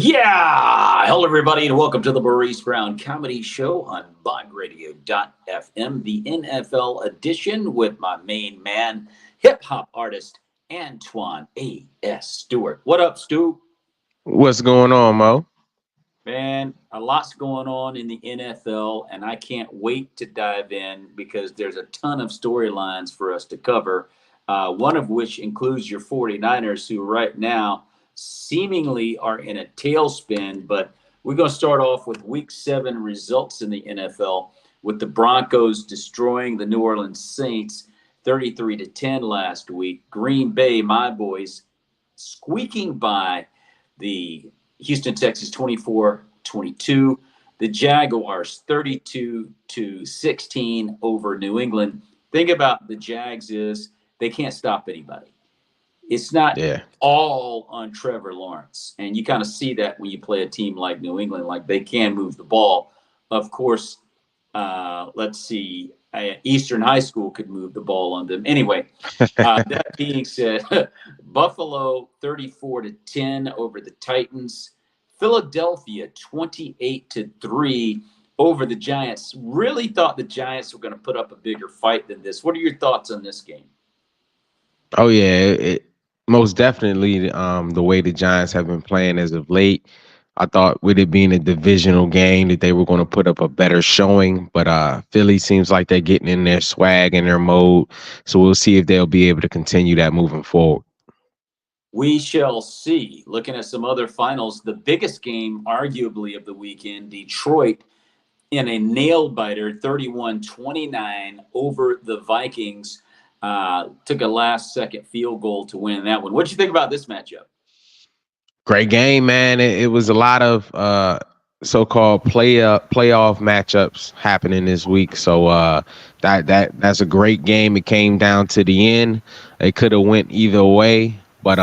Yeah! Hello, everybody, and welcome to the Maurice Brown Comedy Show on BondRadio.fm, the NFL edition with my main man, hip-hop artist, Antoine A.S. Stewart. What up, Stu? What's going on, Mo? Man, a lot's going on in the NFL, and I can't wait to dive in because there's a ton of storylines for us to cover, one of which includes your 49ers, who right now seemingly are in a tailspin. But we're going to start off with week 7 results in the NFL, with the Broncos destroying the New Orleans Saints 33-10 last week. Green Bay, my boys, squeaking by the Houston Texans 24-22. The Jaguars 32-16 over New England. Thing about the Jags is they can't stop anybody. It's not Yeah. all on Trevor Lawrence. And you kind of see that when you play a team like New England, like they can move the ball. Of course, let's see, Eastern High School could move the ball on them. Anyway, that being said, Buffalo 34-10 over the Titans. Philadelphia 28-3 over the Giants. Really thought the Giants were going to put up a bigger fight than this. What are your thoughts on this game? Oh yeah, most definitely the way the Giants have been playing as of late. I thought with it being a divisional game that they were going to put up a better showing, but Philly seems like they're getting in their swag and their mode. So we'll see if they'll be able to continue that moving forward. We shall see. Looking at some other finals, the biggest game arguably of the weekend, Detroit in a nail biter 31-29 over the Vikings. Took a last second field goal to win that one. What'd you think about this matchup? Great game, man. It was a lot of so-called playoff matchups happening this week. So that's a great game. It came down to the end. It could have went either way, but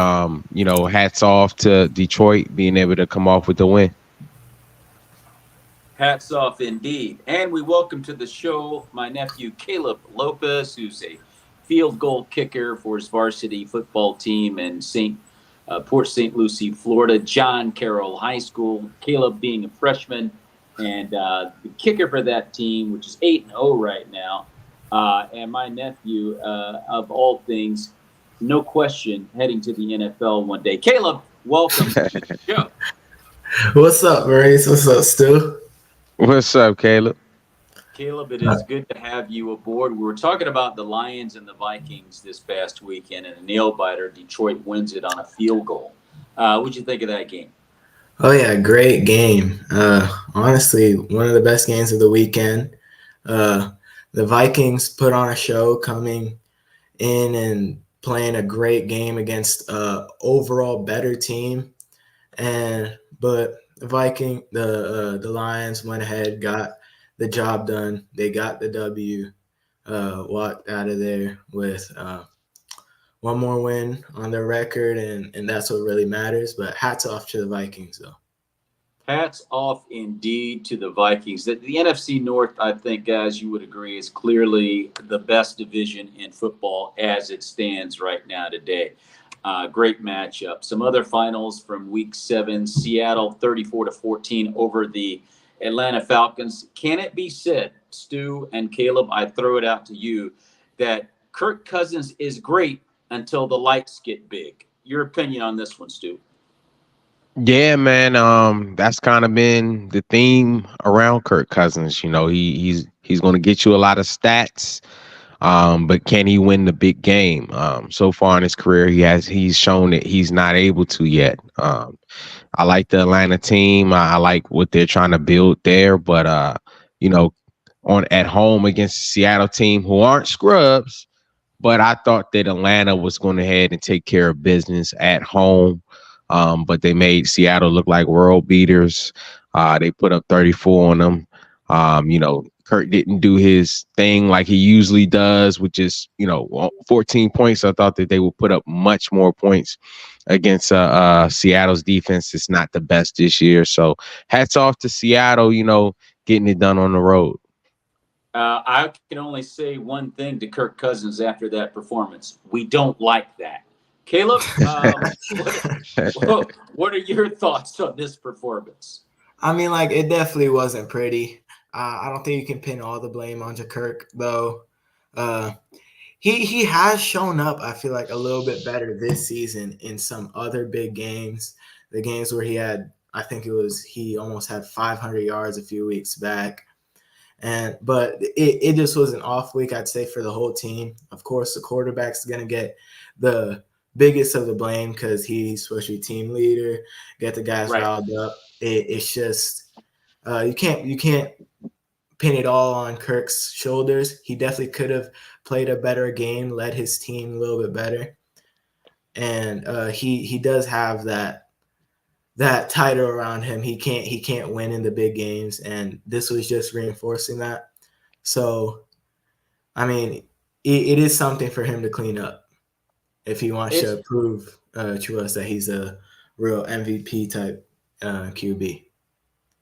hats off to Detroit being able to come off with the win. Hats off indeed. And we welcome to the show my nephew Caleb Lopez, who's a field goal kicker for his varsity football team in Port St. Lucie, Florida, John Carroll High School. Caleb being a freshman and the kicker for that team, which is 8-0 right now. And my nephew, of all things, no question, heading to the NFL one day. Caleb, welcome to the show. What's up, Maurice? What's up, Stu? What's up, Caleb? Caleb, it is good to have you aboard. We were talking about the Lions and the Vikings this past weekend, and a nail biter. Detroit wins it on a field goal. What'd you think of that game? Oh yeah, great game. Honestly, one of the best games of the weekend. The Vikings put on a show, coming in and playing a great game against overall better team, but the Lions went ahead, got the job done. They got the W, walked out of there with one more win on their record, and that's what really matters. But hats off to the Vikings, though. Hats off indeed to the Vikings. The NFC North, I think, guys, you would agree, is clearly the best division in football as it stands right now today. Great matchup. Some other finals from week 7, Seattle 34-14 over the Atlanta Falcons. Can it be said, Stu and Caleb, I throw it out to you, that Kirk Cousins is great until the lights get big? Your opinion on this one, Stu? Yeah, man. That's kind of been the theme around Kirk Cousins. You know, he's going to get you a lot of stats. But can he win the big game? So far in his career, he's shown that he's not able to yet. I like the Atlanta team. I like what they're trying to build there, but at home against the Seattle team, who aren't scrubs, but I thought that Atlanta was going to head and take care of business at home. But they made Seattle look like world beaters. They put up 34 on them. Kirk didn't do his thing like he usually does, which is, 14 points. I thought that they would put up much more points against Seattle's defense. It's not the best this year. So hats off to Seattle, getting it done on the road. I can only say one thing to Kirk Cousins after that performance. We don't like that. Caleb, what are your thoughts on this performance? I mean, like, it definitely wasn't pretty. I don't think you can pin all the blame onto Kirk, though. Uh, he has shown up, I feel like, a little bit better this season in some other big games. The games where I think he almost had 500 yards a few weeks back. But it just was an off week, I'd say, for the whole team. Of course, the quarterback's going to get the biggest of the blame because he's supposed to be team leader, get the guys riled up. It's just you can't pin it all on Kirk's shoulders. He definitely could have played a better game, led his team a little bit better, and he does have that title around him. He can't win in the big games, and this was just reinforcing that. So, I mean, it is something for him to clean up if he wants to prove to us that he's a real MVP type QB.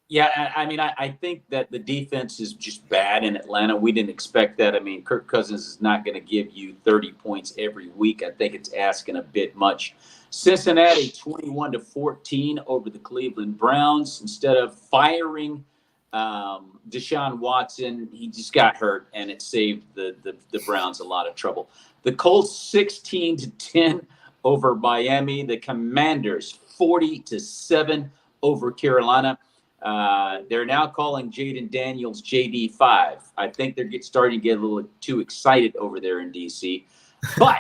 Yeah, I mean, I think that the defense is just bad in Atlanta. We didn't expect that. I mean, Kirk Cousins is not going to give you 30 points every week. I think it's asking a bit much. Cincinnati 21-14 over the Cleveland Browns. Instead of firing Deshaun Watson, he just got hurt, and it saved the Browns a lot of trouble. The Colts 16-10 over Miami. The Commanders 40-7 over Carolina. They're now calling Jaden Daniels JD5. I think they're starting to get a little too excited over there in DC. But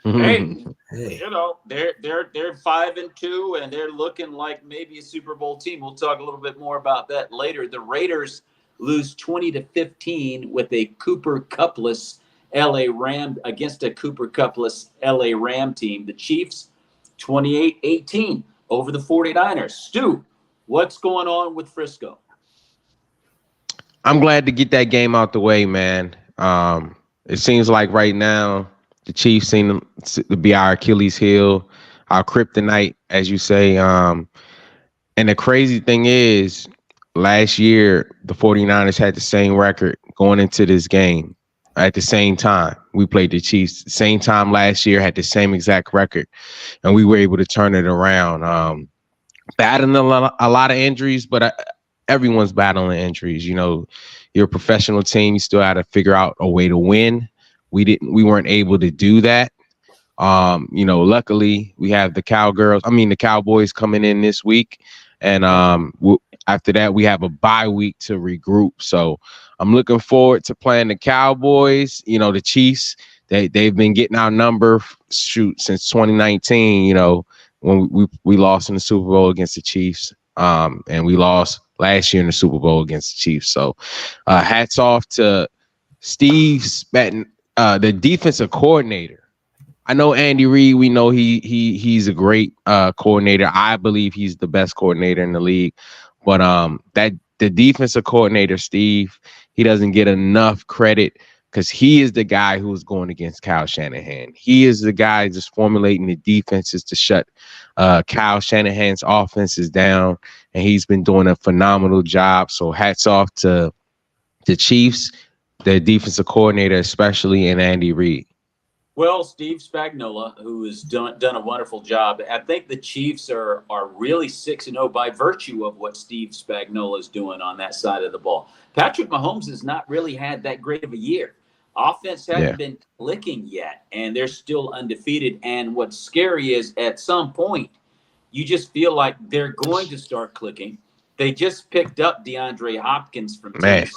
hey, you know, they're 5-2 and they're looking like maybe a Super Bowl team. We'll talk a little bit more about that later. The Raiders lose 20-15 with a Cooper Cup-less LA Ram against a Cooper Cup-less LA Ram team. The Chiefs 28-18 over the 49ers. Stu, what's going on with Frisco? I'm glad to get that game out the way, man. It seems like right now the Chiefs seem to be our Achilles heel, our kryptonite, as you say. And the crazy thing is, last year, the 49ers had the same record going into this game. At the same time, we played the Chiefs. Same time last year, had the same exact record, and we were able to turn it around. Battling a lot of injuries, but everyone's battling injuries. You know, you're a professional team. You still got to figure out a way to win. We weren't able to do that. You know, luckily we have the Cowboys coming in this week, and after that we have a bye week to regroup. So I'm looking forward to playing the Cowboys. You know, the Chiefs, they've been getting our number since 2019. You know, when we lost in the Super Bowl against the Chiefs, and we lost last year in the Super Bowl against the Chiefs. So hats off to Steve Spatten, the defensive coordinator. I know Andy Reid. We know he's a great coordinator. I believe he's the best coordinator in the league. But the defensive coordinator, Steve, he doesn't get enough credit because he is the guy who's going against Kyle Shanahan. He is the guy just formulating the defenses to shut Kyle Shanahan's offenses down, and he's been doing a phenomenal job. So hats off to the Chiefs, the defensive coordinator especially, and Andy Reid. Well, Steve Spagnuolo, who has done a wonderful job. I think the Chiefs are really 6-0 by virtue of what Steve Spagnuolo is doing on that side of the ball. Patrick Mahomes has not really had that great of a year. Offense hasn't been clicking yet, and they're still undefeated. And what's scary is at some point, you just feel like they're going to start clicking. They just picked up DeAndre Hopkins from Tennessee.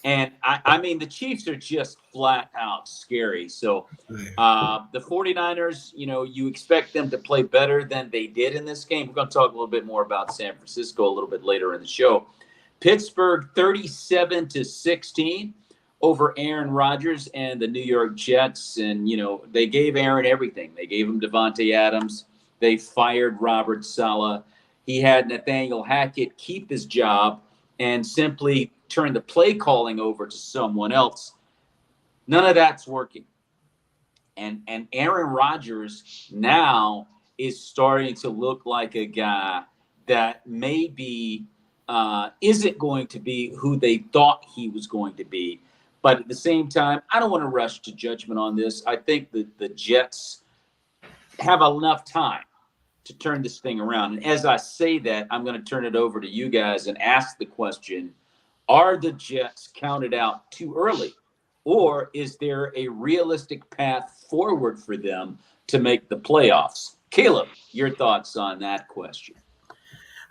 And, I mean, the Chiefs are just flat out scary. So the 49ers, you know, you expect them to play better than they did in this game. We're going to talk a little bit more about San Francisco a little bit later in the show. Pittsburgh 37-16 over Aaron Rodgers and the New York Jets. And, you know, they gave Aaron everything. They gave him Devontae Adams. They fired Robert Saleh. He had Nathaniel Hackett keep his job and simply turn the play calling over to someone else. None of that's working. And Aaron Rodgers now is starting to look like a guy that maybe isn't going to be who they thought he was going to be. But at the same time, I don't want to rush to judgment on this. I think that the Jets have enough time to turn this thing around. And as I say that, I'm going to turn it over to you guys and ask the question, are the Jets counted out too early? Or is there a realistic path forward for them to make the playoffs? Caleb, your thoughts on that question?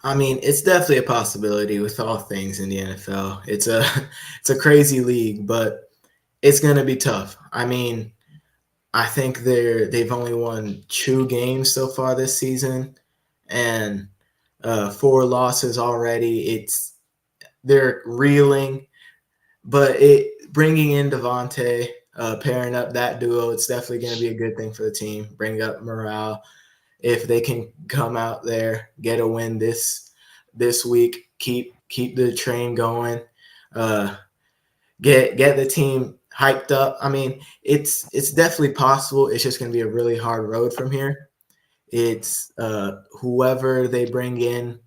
I mean, it's definitely a possibility with all things in the NFL. It's a crazy league, but it's gonna be tough. I mean, I think they've only won 2 games so far this season, and 4 losses already. They're reeling, but bringing in Devontae, pairing up that duo, it's definitely going to be a good thing for the team. Bring up morale. If they can come out there, get a win this week, keep the train going, get the team hyped up. I mean, it's definitely possible. It's just going to be a really hard road from here. It's whoever they bring in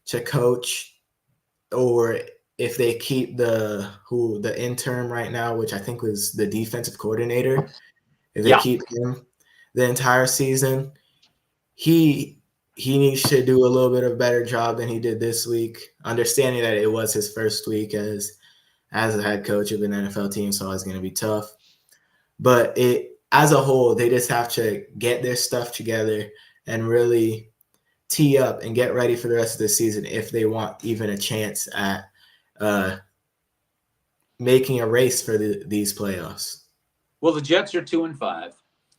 to coach, or if they keep the intern right now, which I think was the defensive coordinator, if they Yeah. keep him the entire season, he needs to do a little bit of a better job than he did this week. Understanding that it was his first week as a head coach of an NFL team, so it's going to be tough. But as a whole, they just have to get their stuff together and really tee up and get ready for the rest of the season if they want even a chance at making a race for these playoffs. Well, the Jets are 2-5.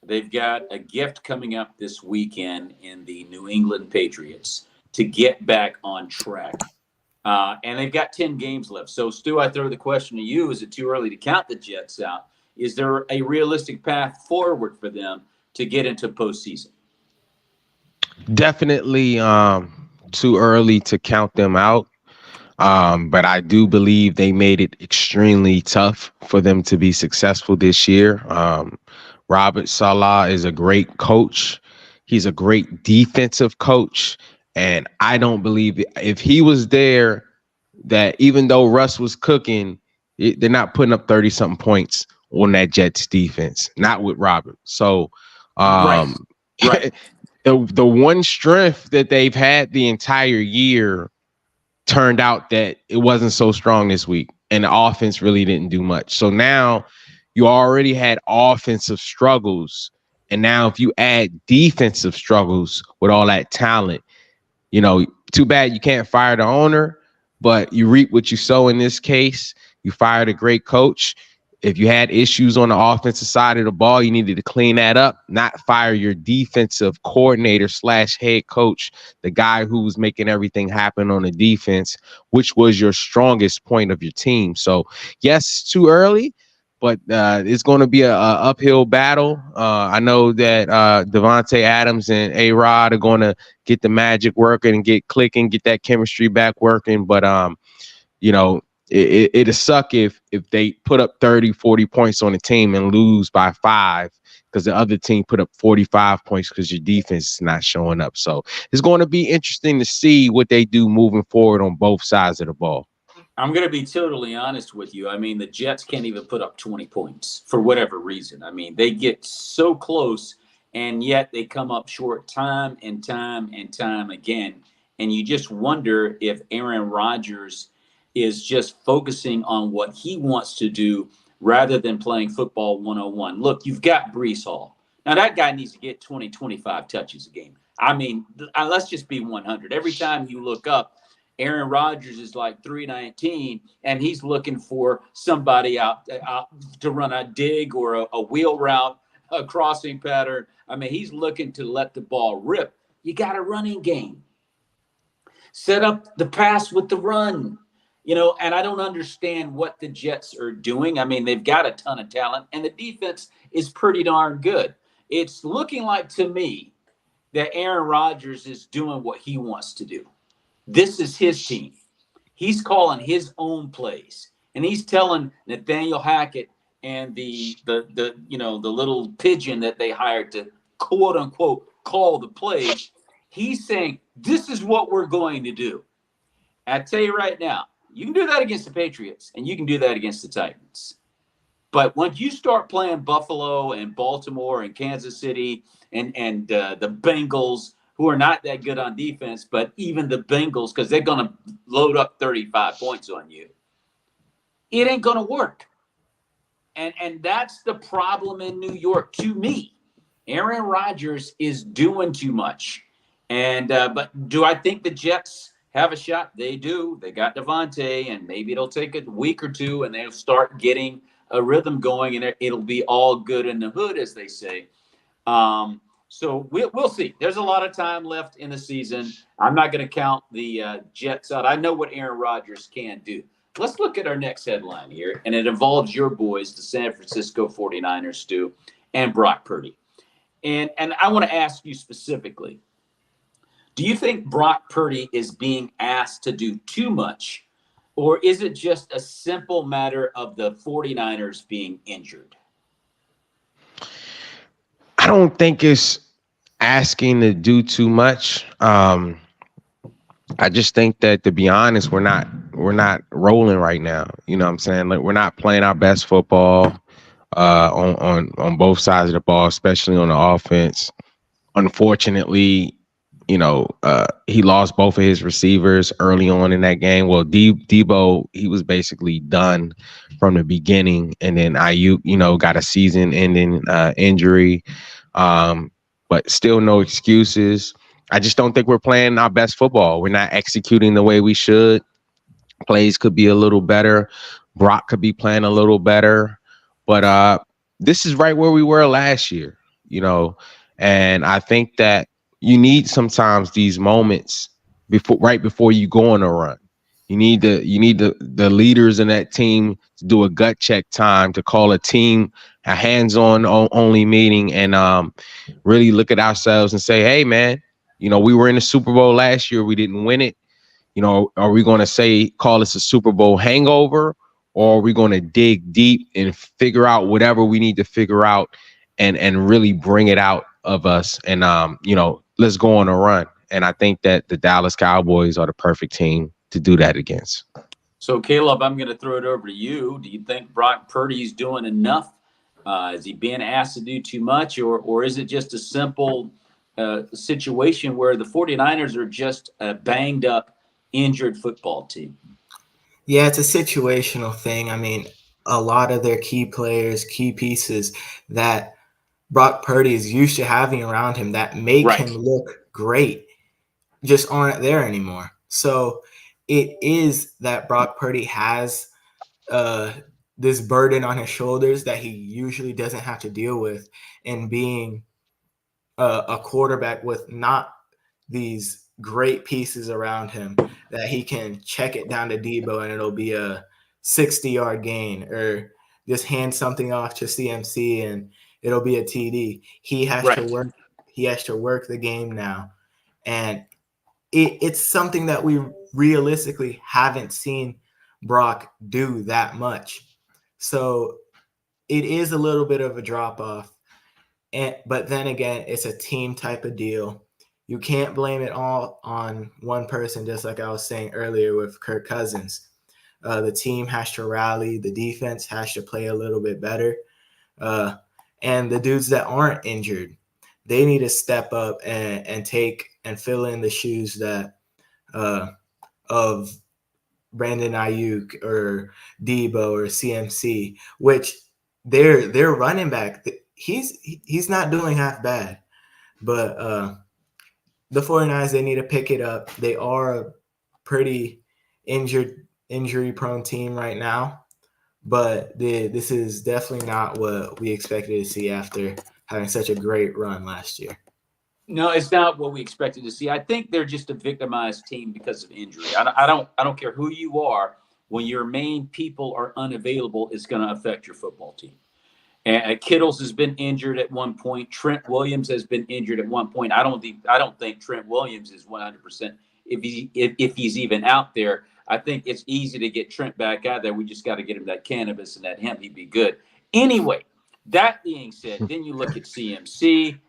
They've got a gift coming up this weekend in the New England Patriots to get back on track. And they've got 10 games left. So, Stu, I throw the question to you. Is it too early to count the Jets out? Is there a realistic path forward for them to get into postseason? Definitely too early to count them out. But I do believe they made it extremely tough for them to be successful this year. Robert Saleh is a great coach. He's a great defensive coach. And I don't believe if he was there, that even though Russ was cooking, they're not putting up 30-something points on that Jets defense, not with Robert. So Right. the one strength that they've had the entire year turned out that it wasn't so strong this week, and the offense really didn't do much. So now you already had offensive struggles, and now if you add defensive struggles with all that talent, too bad you can't fire the owner, but you reap what you sow in this case. You fired a great coach. If you had issues on the offensive side of the ball, you needed to clean that up, not fire your defensive coordinator / head coach, the guy who was making everything happen on the defense, which was your strongest point of your team. So, yes, too early, but it's going to be a uphill battle. I know that Devontae Adams and A-Rod are going to get the magic working and get clicking, get that chemistry back working. But, it'll suck if they put up 30, 40 points on the team and lose by 5 because the other team put up 45 points because your defense is not showing up. So it's going to be interesting to see what they do moving forward on both sides of the ball. I'm going to be totally honest with you. I mean, the Jets can't even put up 20 points for whatever reason. I mean, they get so close, and yet they come up short time and time and time again. And you just wonder if Aaron Rodgers is just focusing on what he wants to do rather than playing football 101. Look, you've got Breece Hall. Now, that guy needs to get 20, 25 touches a game. I mean, let's just be 100. Every time you look up, Aaron Rodgers is like 319, and he's looking for somebody out to run a dig or a wheel route, a crossing pattern. I mean, he's looking to let the ball rip. You got a running game. Set up the pass with the run. And I don't understand what the Jets are doing. I mean, they've got a ton of talent, and the defense is pretty darn good. It's looking like to me that Aaron Rodgers is doing what he wants to do. This is his team. He's calling his own plays, and he's telling Nathaniel Hackett and the little pigeon that they hired to quote unquote call the plays. He's saying, this is what we're going to do. I tell you right now, you can do that against the Patriots, and you can do that against the Titans. But once you start playing Buffalo and Baltimore and Kansas City and the Bengals, who are not that good on defense, but even the Bengals, because they're going to load up 35 points on you, it ain't going to work. And that's the problem in New York to me. Aaron Rodgers is doing too much. And but do I think the Jets have a shot? They do. They got Devontae, and maybe it'll take a week or two, and they'll start getting a rhythm going, and it'll be all good in the hood, as they say. So we'll see. There's a lot of time left in the season. I'm not going to count the Jets out. I know what Aaron Rodgers can do. Let's look at our next headline here, and it involves your boys, the San Francisco 49ers, Stu, and Brock Purdy. And I want to ask you specifically, do you think Brock Purdy is being asked to do too much, or is it just a simple matter of the 49ers being injured? I don't think it's asking to do too much. I just think that, to be honest, we're not rolling right now. You know what I'm saying? Like, we're not playing our best football on both sides of the ball, especially on the offense. Unfortunately, he lost both of his receivers early on in that game. Well, Debo, he was basically done from the beginning, and then Ayuk, got a season-ending injury, but still no excuses. I just don't think we're playing our best football. We're not executing the way we should. Plays could be a little better. Brock could be playing a little better, but this is right where we were last year, and I think that you need sometimes these moments right before you go on a run. You need the leaders in that team to do a gut check time, to call a hands-on only meeting, and really look at ourselves and say, hey, man, we were in the Super Bowl last year. We didn't win it. Are we going to call this a Super Bowl hangover, or are we going to dig deep and figure out whatever we need to figure out and really bring it out of us, and let's go on a run. And I think that the Dallas Cowboys are the perfect team to do that against. So, Caleb, I'm going to throw it over to you. Do you think Brock Purdy's doing enough? Is he being asked to do too much, or is it just a simple situation where the 49ers are just a banged up, injured football team? Yeah, it's a situational thing. I mean, a lot of their key players, key pieces that Brock Purdy is used to having around him that make him look great just aren't there anymore. So it is that Brock Purdy has this burden on his shoulders that he usually doesn't have to deal with, and being a quarterback with not these great pieces around him that he can check it down to Debo and it'll be a 60-yard gain, or just hand something off to CMC and it'll be a TD. He has to work. He has to work the game now, and it's something that we realistically haven't seen Brock do that much. So it is a little bit of a drop off, but then again, it's a team type of deal. You can't blame it all on one person, just like I was saying earlier with Kirk Cousins. The team has to rally. The defense has to play a little bit better. And the dudes that aren't injured, they need to step up and take and fill in the shoes that of Brandon Ayuk or Debo or CMC, which their running back, he's not doing half bad. But the 49ers, they need to pick it up. They are a pretty injury-prone team right now, but this is definitely not what we expected to see after having such a great run last year. No, it's not what we expected to see. I think they're just a victimized team because of injury. I don't care who you are. When your main people are unavailable, it's going to affect your football team. And Kittles has been injured at one point. Trent Williams has been injured at one point. I don't think Trent Williams is 100% if he's even out there. I think it's easy to get Trent back out there. We just got to get him that cannabis and that hemp. He'd be good. Anyway, that being said, then you look at CMC.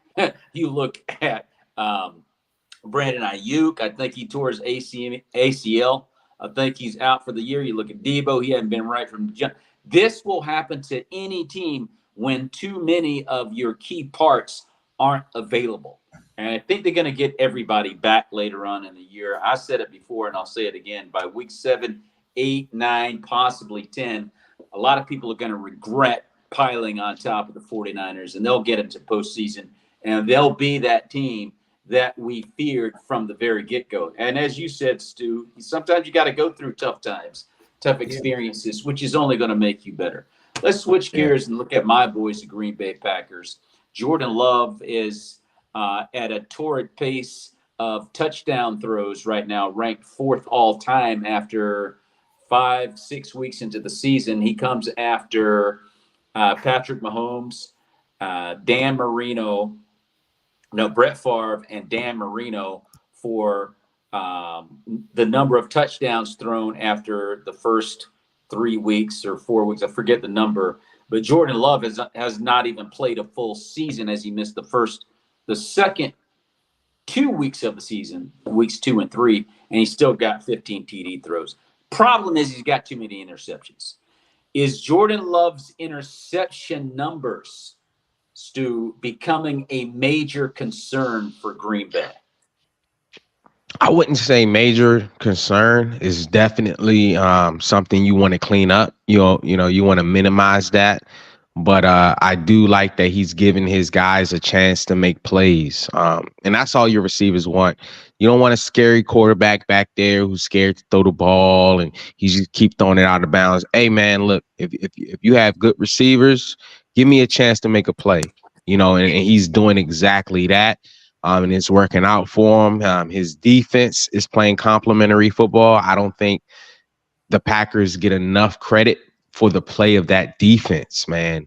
You look at Brandon Ayuk. I think he tore his ACL. I think he's out for the year. You look at Debo. He hadn't been right from the jump. This will happen to any team when too many of your key parts aren't available. And I think they're going to get everybody back later on in the year. I said it before and I'll say it again. By week 7, 8, 9, possibly 10, a lot of people are going to regret piling on top of the 49ers, and they'll get into postseason, and they'll be that team that we feared from the very get-go. And as you said, Stu, sometimes you got to go through tough times, tough experiences, which is only going to make you better. Let's switch gears and look at my boys, the Green Bay Packers. Jordan Love is at a torrid pace of touchdown throws right now, ranked 4th all time after 5-6 weeks into the season. He comes after Patrick Mahomes, Dan Marino, no, Brett Favre and Dan Marino for the number of touchdowns thrown after the first 3 weeks or 4 weeks. I forget the number. But Jordan Love has not even played a full season, as he missed the second 2 weeks of the season, weeks 2 and 3, and he still got 15 TD throws. Problem is he's got too many interceptions. Is Jordan Love's interception numbers, Stu, becoming a major concern for Green Bay? I wouldn't say major concern. Is definitely something you want to clean up. You want to minimize that. But I do like that he's giving his guys a chance to make plays. And that's all your receivers want. You don't want a scary quarterback back there who's scared to throw the ball and he just keep throwing it out of bounds. Hey, man, look, if you have good receivers, give me a chance to make a play. And he's doing exactly that. And it's working out for him. His defense is playing complementary football. I don't think the Packers get enough credit for the play of that defense, man.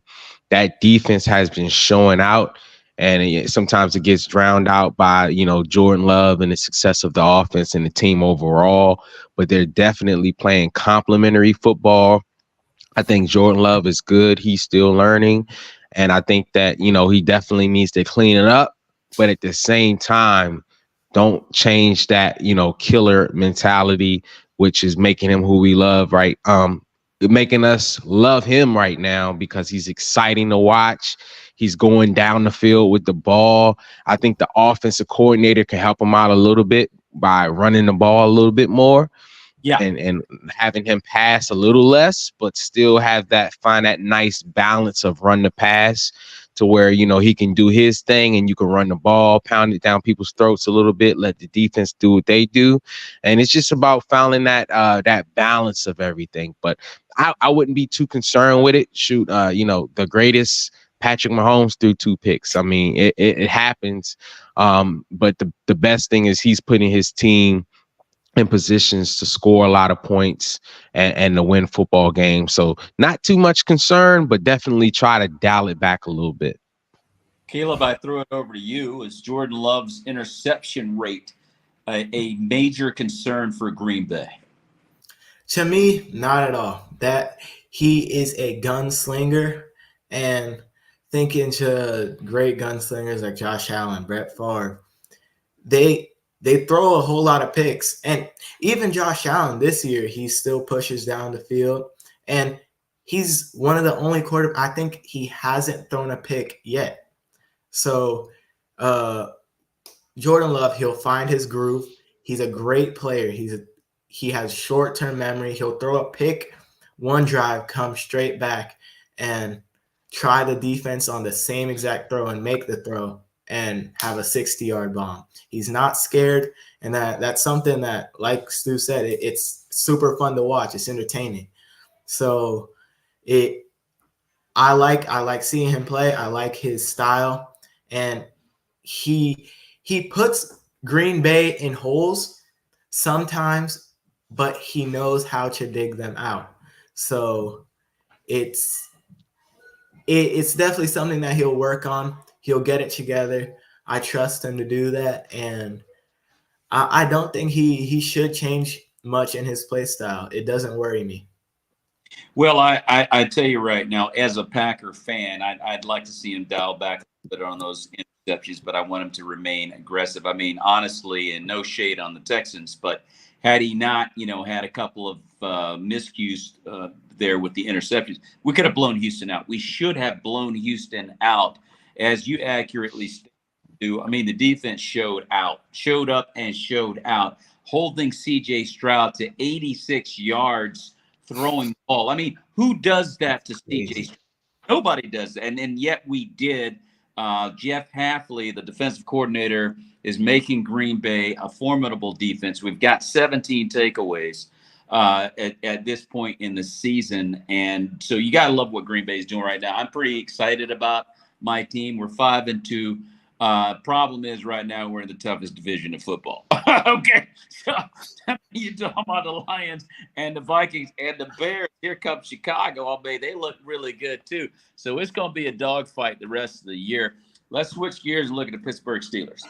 That defense has been showing out, and sometimes it gets drowned out by, Jordan Love and the success of the offense and the team overall. But they're definitely playing complementary football. I think Jordan Love is good. He's still learning. And I think that, he definitely needs to clean it up. But at the same time, don't change that, killer mentality, which is making him who we love, right? Making us love him right now because he's exciting to watch. He's going down the field with the ball. I think the offensive coordinator can help him out a little bit by running the ball a little bit more. Yeah. And having him pass a little less, but still find that nice balance of run the pass to where, he can do his thing and you can run the ball, pound it down people's throats a little bit, let the defense do what they do. And it's just about finding that balance of everything. But I wouldn't be too concerned with it. Shoot, the greatest Patrick Mahomes threw 2 picks. I mean, it happens. But the best thing is he's putting his team in positions to score a lot of points and to win football games. So not too much concern, but definitely try to dial it back a little bit. Caleb, I throw it over to you. Is Jordan Love's interception rate a major concern for Green Bay? To me, not at all. That he is a gunslinger, and thinking to great gunslingers like Josh Allen, Brett Favre, they throw a whole lot of picks. And even Josh Allen this year, he still pushes down the field. And he's one of the only quarterbacks, I think he hasn't thrown a pick yet. So Jordan Love, he'll find his groove. He's a great player. He has short-term memory. He'll throw a pick, one drive, come straight back and try the defense on the same exact throw and make the throw and have a 60-yard bomb. He's not scared, and that's something that, like Stu said, it's super fun to watch. It's entertaining. So I like seeing him play. I like his style, and he puts Green Bay in holes sometimes, but he knows how to dig them out. So it's definitely something that he'll work on. He'll get it together. I trust him to do that, and I don't think he should change much in his play style. It doesn't worry me. Well, I tell you right now, as a Packer fan, I'd like to see him dial back a bit on those interceptions, but I want him to remain aggressive. I mean, honestly, and no shade on the Texans, but had he not, had a couple of miscues there with the interceptions. We could have blown Houston out. We should have blown Houston out, as you accurately do. I mean, the defense showed up and showed out, holding C.J. Stroud to 86 yards throwing the ball. I mean, who does that to C.J. Stroud? Nobody does that. And yet we did. Jeff Hafley, the defensive coordinator, is making Green Bay a formidable defense. We've got 17 takeaways at this point in the season. And so you got to love what Green Bay is doing right now. I'm pretty excited about my team. We're 5-2. Problem is right now we're in the toughest division of football. Okay, so you talk about the Lions and the Vikings and the Bears. Here comes Chicago. Oh, man, they look really good too. So it's going to be a dogfight the rest of the year. Let's switch gears and look at the Pittsburgh Steelers.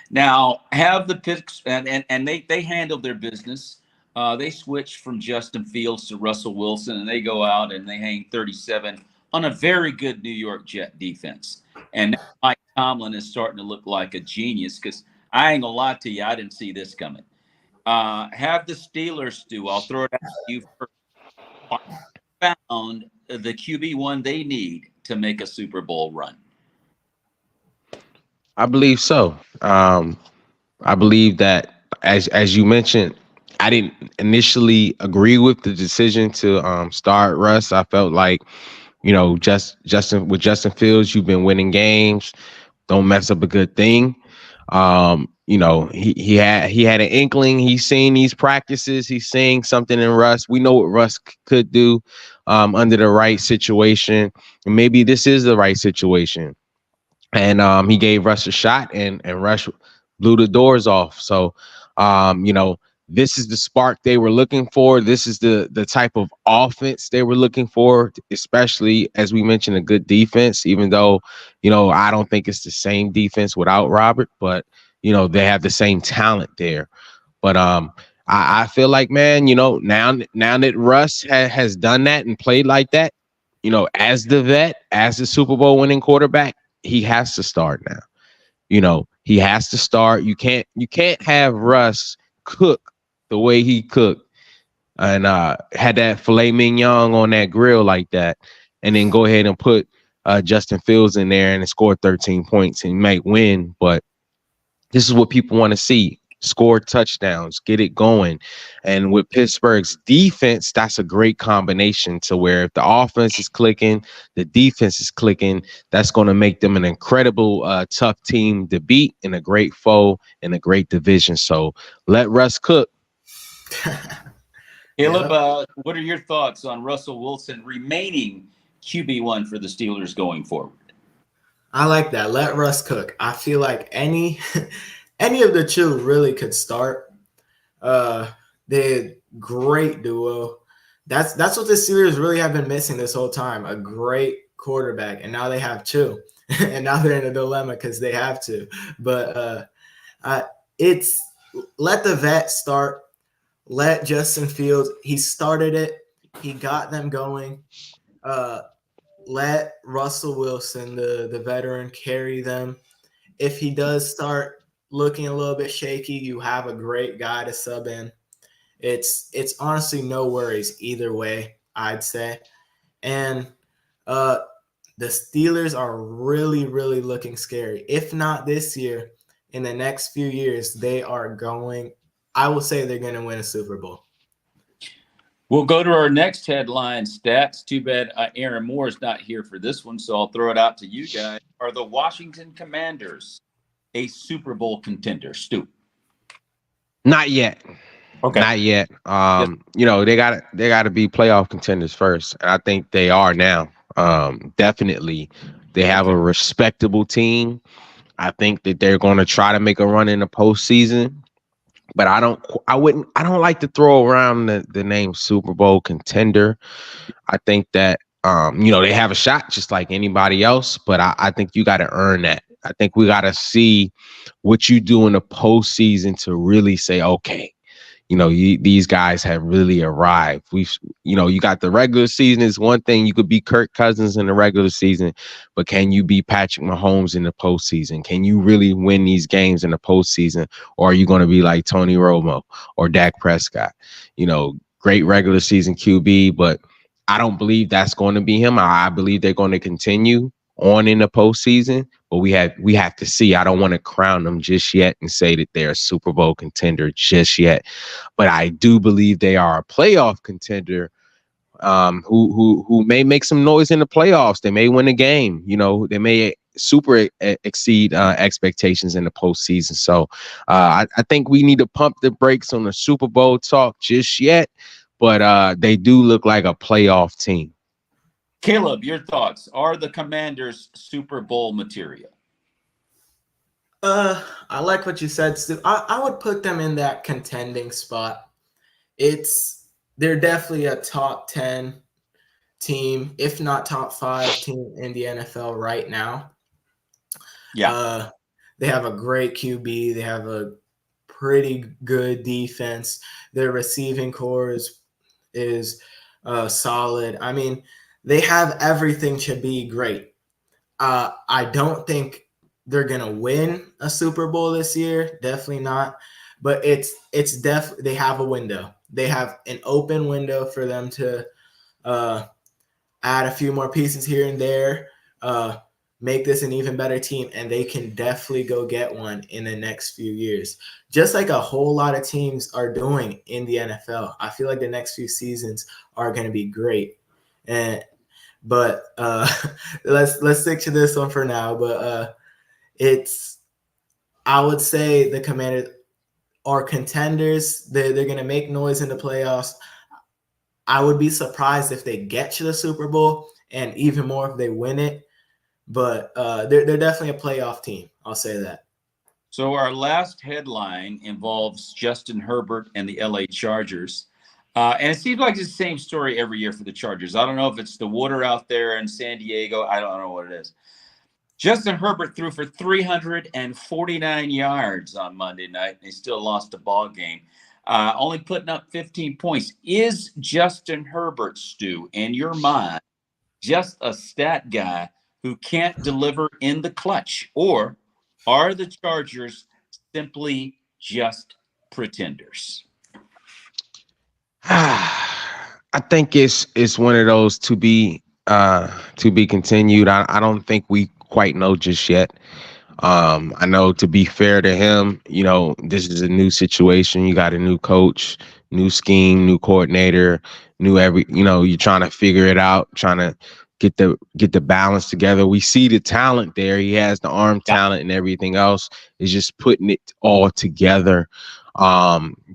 Now, have the picks and they handled their business. They switched from Justin Fields to Russell Wilson, and they go out and they hang 37 on a very good New York Jet defense. And now Mike Tomlin is starting to look like a genius, because I ain't gonna lie to you, I didn't see this coming. Have the Steelers do. I'll throw it out to you first. Found the QB1 they need to make a Super Bowl run. I believe so. I believe that, as you mentioned, I didn't initially agree with the decision to start Russ. I felt like, Justin Fields, you've been winning games. Don't mess up a good thing. He had an inkling. He's seen these practices. He's seeing something in Russ. We know what Russ could do under the right situation. And maybe this is the right situation. And he gave Russ a shot, and Russ blew the doors off. So, this is the spark they were looking for. This is the type of offense they were looking for, especially, as we mentioned, a good defense, even though, I don't think it's the same defense without Robert, but, they have the same talent there. But I feel like, man, now that Russ has done that and played like that, as the vet, as the Super Bowl winning quarterback, he has to start now. He has to start. You can't have Russ cook the way he cooked and had that filet mignon on that grill like that, and then go ahead and put Justin Fields in there and score 13 points and might win. But this is what people want to see. Score touchdowns, get it going. And with Pittsburgh's defense, that's a great combination, to where if the offense is clicking, the defense is clicking, that's going to make them an incredible tough team to beat, and a great foe in a great division. So let Russ cook. Caleb, what are your thoughts on Russell Wilson remaining QB1 for the Steelers going forward? I like that. Let Russ cook. I feel like any of the two really could start. They're great duo. That's what the Steelers really have been missing this whole time. A great quarterback, and now they have two. And now they're in a dilemma because they have to. But it's let the vet start. Let Justin Fields. He started it. He got them going. Let Russell Wilson, the veteran, carry them. If he does start looking a little bit shaky, you have a great guy to sub in. It's honestly no worries either way, I'd say. And the Steelers are really, really looking scary. If not this year, in the next few years, they are going – I will say they're going to win a Super Bowl. We'll go to our next headline stats. Too bad Aaron Moore is not here for this one, so I'll throw it out to you guys. Are the Washington Commanders a Super Bowl contender, Stu? Not yet. Okay. Not yet. They gotta be playoff contenders first. And I think they are now. Definitely. They have a respectable team. I think that they're going to try to make a run in the postseason. But I don't like to throw around the name Super Bowl contender. I think that they have a shot just like anybody else, but I think you got to earn that. I think we got to see what you do in the postseason to really say, okay, these guys have really arrived. You got the regular season is one thing. You could be Kirk Cousins in the regular season, but can you be Patrick Mahomes in the postseason? Can you really win these games in the postseason? Or are you going to be like Tony Romo or Dak Prescott? great regular season QB, but I don't believe that's going to be him. I believe they're going to continue on in the postseason, but we have to see. I don't want to crown them just yet and say that they're a Super Bowl contender just yet, but I do believe they are a playoff contender, who may make some noise in the playoffs. They may win a game. You know, they may exceed expectations in the postseason. So I think we need to pump the brakes on the Super Bowl talk just yet, but they do look like a playoff team. Caleb, your thoughts. Are the Commanders Super Bowl material? I like what you said, Stu. I would put them in that contending spot. They're definitely a top 10 team, if not top 5 team in the NFL right now. Yeah. They have a great QB. They have a pretty good defense. Their receiving core is solid. I mean, they have everything to be great. I don't think they're gonna win a Super Bowl this year. Definitely not. But they have a window. They have an open window for them to add a few more pieces here and there, make this an even better team, and they can definitely go get one in the next few years. Just like a whole lot of teams are doing in the NFL. I feel like the next few seasons are going to be great. But let's stick to this one for now. But I would say the Commanders are contenders. They're going to make noise in the playoffs. I would be surprised if they get to the Super Bowl, and even more if they win it. But they're definitely a playoff team. I'll say that. So our last headline involves Justin Herbert and the LA Chargers. And it seems like it's the same story every year for the Chargers. I don't know if it's the water out there in San Diego. I don't know what it is. Justin Herbert threw for 349 yards on Monday night, and he still lost the ball game. Only putting up 15 points. Is Justin Herbert, Stu, in your mind, just a stat guy who can't deliver in the clutch? Or are the Chargers simply just pretenders? I think it's one of those to be continued. I don't think we quite know just yet. I know, to be fair to him, you know, this is a new situation. You got a new coach, new scheme, new coordinator, you're trying to figure it out, trying to get the balance together. We see the talent there. He has the arm talent and everything else. Is just putting it all together.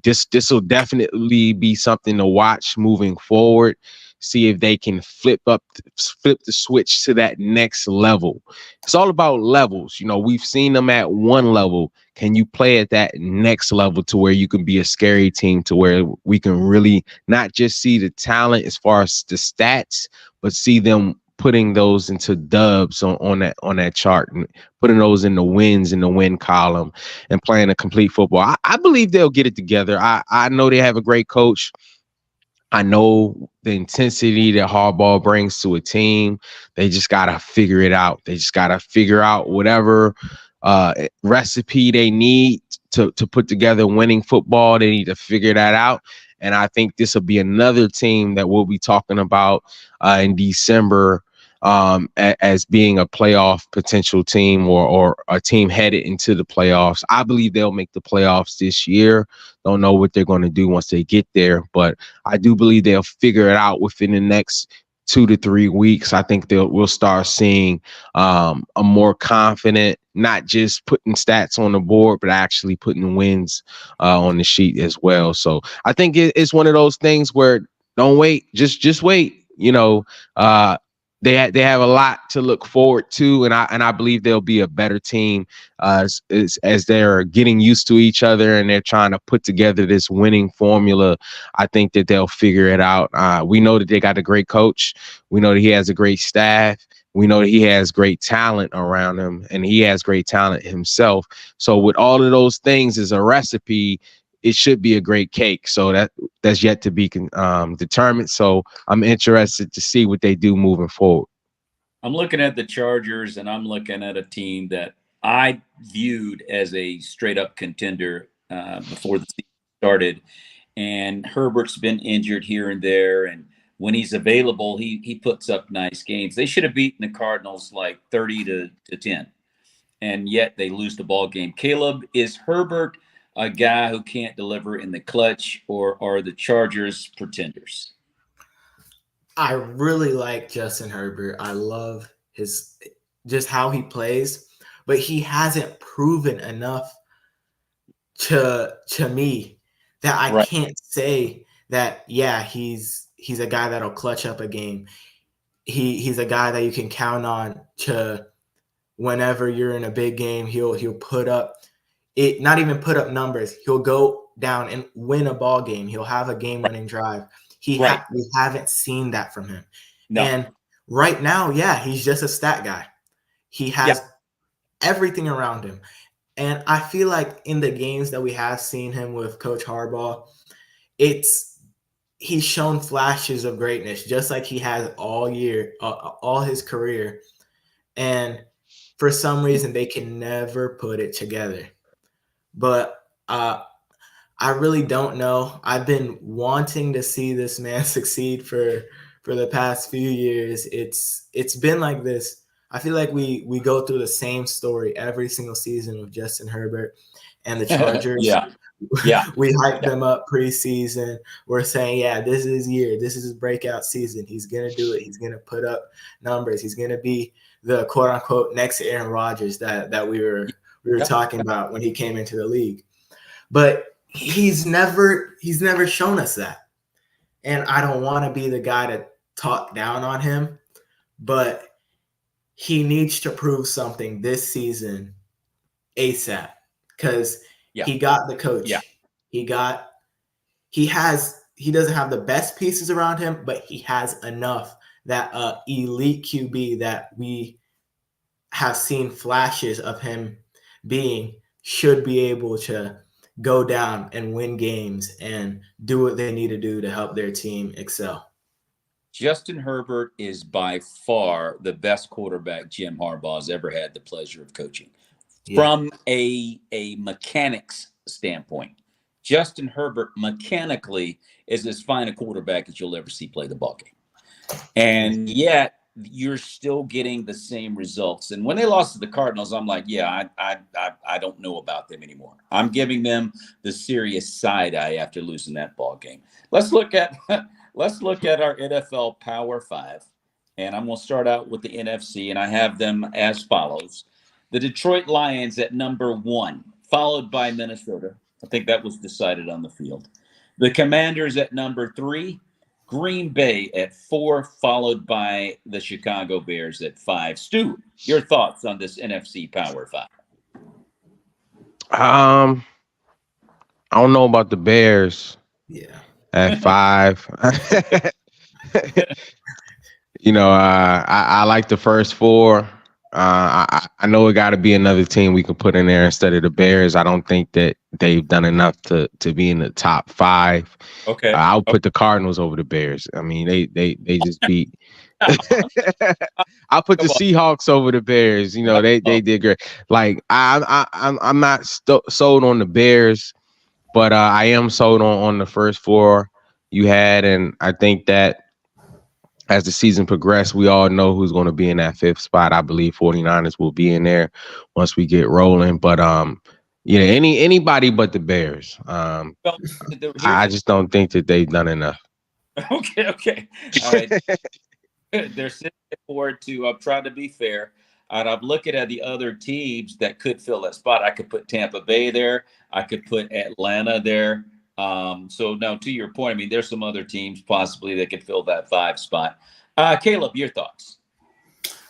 This will definitely be something to watch moving forward. See if they can flip the switch to that next level. It's all about levels. You know, we've seen them at one level. Can you play at that next level to where you can be a scary team, to where we can really not just see the talent as far as the stats, but see them putting those into dubs on that chart, and putting those in the wins in the win column, and playing a complete football. I believe they'll get it together. I know they have a great coach. I know the intensity that Harbaugh brings to a team. They just got to figure it out. They just got to figure out whatever recipe they need to put together winning football. They need to figure that out. And I think this will be another team that we'll be talking about in December, as being a playoff potential team, or a team headed into the playoffs. I believe they'll make the playoffs this year. Don't know what they're going to do once they get there, but I do believe they'll figure it out within the next 2 to 3 weeks. I think we'll start seeing a more confident, not just putting stats on the board, but actually putting wins on the sheet as well. So I think it's one of those things where don't wait, just wait. You know, they have a lot to look forward to, and I believe they'll be a better team as they're getting used to each other and they're trying to put together this winning formula. I think that they'll figure it out. We know that they got a great coach. We know that he has a great staff. We know that he has great talent around him, and he has great talent himself. So with all of those things as a recipe, it should be a great cake. So that's yet to be determined. So I'm interested to see what they do moving forward. I'm looking at the Chargers, and I'm looking at a team that I viewed as a straight up contender before the season started. and Herbert's been injured here and there. And when he's available, he puts up nice games. They should have beaten the Cardinals like 30 to 10, and yet they lose the ball game. Caleb, is Herbert a guy who can't deliver in the clutch, or are the Chargers pretenders? I really like Justin Herbert. I love his just how he plays, but he hasn't proven enough to me that I Right. can't say that yeah, he's a guy that'll clutch up a game. He's a guy that you can count on to whenever you're in a big game, he'll put up it, not even put up numbers. He'll go down and win a ball game. He'll have a game-winning drive. Right. We haven't seen that from him. No. And right now, yeah, he's just a stat guy. He has everything around him. And I feel like in the games that we have seen him with Coach Harbaugh, he's shown flashes of greatness, just like he has all year, all his career. And for some reason, they can never put it together. But I really don't know. I've been wanting to see this man succeed for the past few years. It's been like this. I feel like we go through the same story every single season with Justin Herbert and the Chargers. Yeah. We hype them up preseason. We're saying, yeah, this is his year. This is his breakout season. He's gonna do it. He's gonna put up numbers. He's gonna be the quote unquote next Aaron Rodgers that we were talking about when he came into the league. But he's never shown us that. And I don't want to be the guy to talk down on him, but he needs to prove something this season ASAP, because he got the coach. Yeah. He doesn't have the best pieces around him, but he has enough that elite QB that we have seen flashes of him being should be able to go down and win games and do what they need to do to help their team excel. Justin Herbert is by far the best quarterback Jim Harbaugh has ever had the pleasure of coaching. From a mechanics standpoint, Justin Herbert mechanically is as fine a quarterback as you'll ever see play the ball game. And yet you're still getting the same results. And when they lost to the Cardinals, I'm like, yeah, I don't know about them anymore. I'm giving them the serious side eye after losing that ball game. Let's look at our NFL Power Five. And I'm going to start out with the NFC, and I have them as follows. The Detroit Lions at number 1, followed by Minnesota. I think that was decided on the field. The Commanders at number 3. Green Bay at 4, followed by the Chicago Bears at 5. Stu, your thoughts on this NFC Power 5? I don't know about the Bears. Yeah. At 5. I like the first 4. I know it got to be another team we can put in there instead of the Bears. I don't think that they've done enough to be in the top 5. Okay. I'll put the Cardinals over the Bears. I mean, they just beat. I'll put the Seahawks over the Bears. They did great. Like I'm not sold on the Bears, but I am sold on the first 4 you had, and I think that as the season progressed, we all know who's going to be in that 5th spot. I believe 49ers will be in there once we get rolling. But anybody but the Bears. I just don't think that they've done enough. Okay. All right. They're sitting forward to. I'm trying to be fair. And I'm looking at the other teams that could fill that spot. I could put Tampa Bay there. I could put Atlanta there. So now, to your point, I mean, there's some other teams possibly that could fill that 5 spot. Caleb, your thoughts?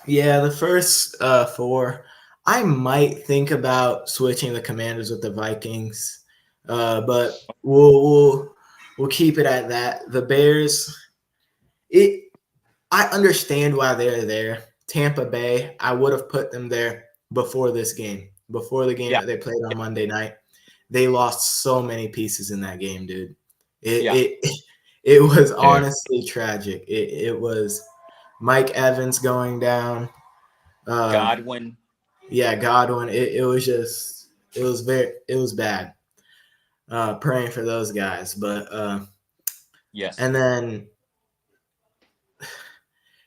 Yeah, the first 4, I might think about switching the Commanders with the Vikings, but we'll keep it at that. The Bears, I understand why they're there. Tampa Bay, I would have put them there before this game, before the game that they played on Monday night. They lost so many pieces in that game, dude. It was honestly tragic. It was Mike Evans going down. Godwin. Yeah, Godwin. It was bad. praying for those guys. But Yes. and then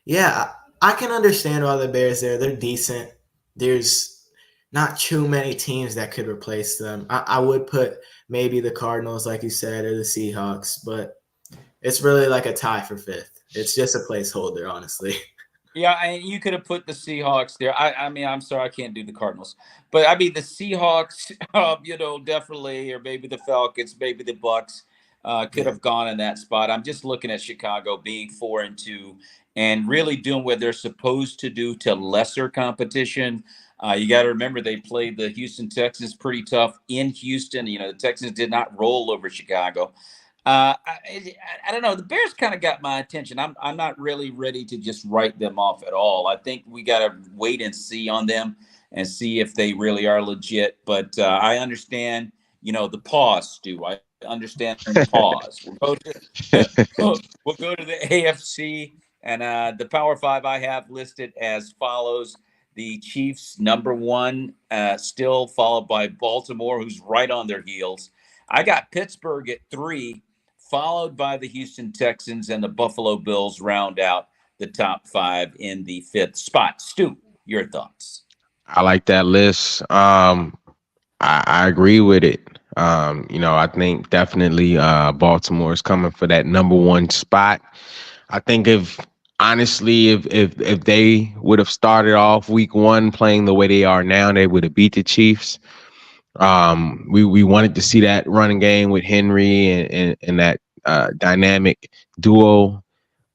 yeah, I can understand why the Bears there. They're decent. There's not too many teams that could replace them. I would put maybe the Cardinals, like you said, or the Seahawks, but it's really like a tie for fifth. It's just a placeholder, honestly. Yeah, and you could have put the Seahawks there. I mean, I'm sorry, I can't do the Cardinals, but I mean the Seahawks, definitely, or maybe the Falcons, maybe the Bucks, could Yeah. have gone in that spot. I'm just looking at Chicago being 4-2 and really doing what they're supposed to do to lesser competition. You got to remember they played the Houston Texans pretty tough in Houston. The Texans did not roll over Chicago. I don't know. The Bears kind of got my attention. I'm not really ready to just write them off at all. I think we got to wait and see on them and see if they really are legit. But I understand, the pause, Stu. I understand the pause. We'll go to the AFC and the Power Five I have listed as follows. The Chiefs, number one, still followed by Baltimore, who's right on their heels. I got Pittsburgh at 3, followed by the Houston Texans, and the Buffalo Bills round out the top 5 in the 5th spot. Stu, your thoughts? I like that list. I agree with it. I think definitely Baltimore is coming for that number one spot. I think if honestly, if they would have started off week one playing the way they are now, they would have beat the Chiefs. We wanted to see that running game with Henry and that dynamic duo.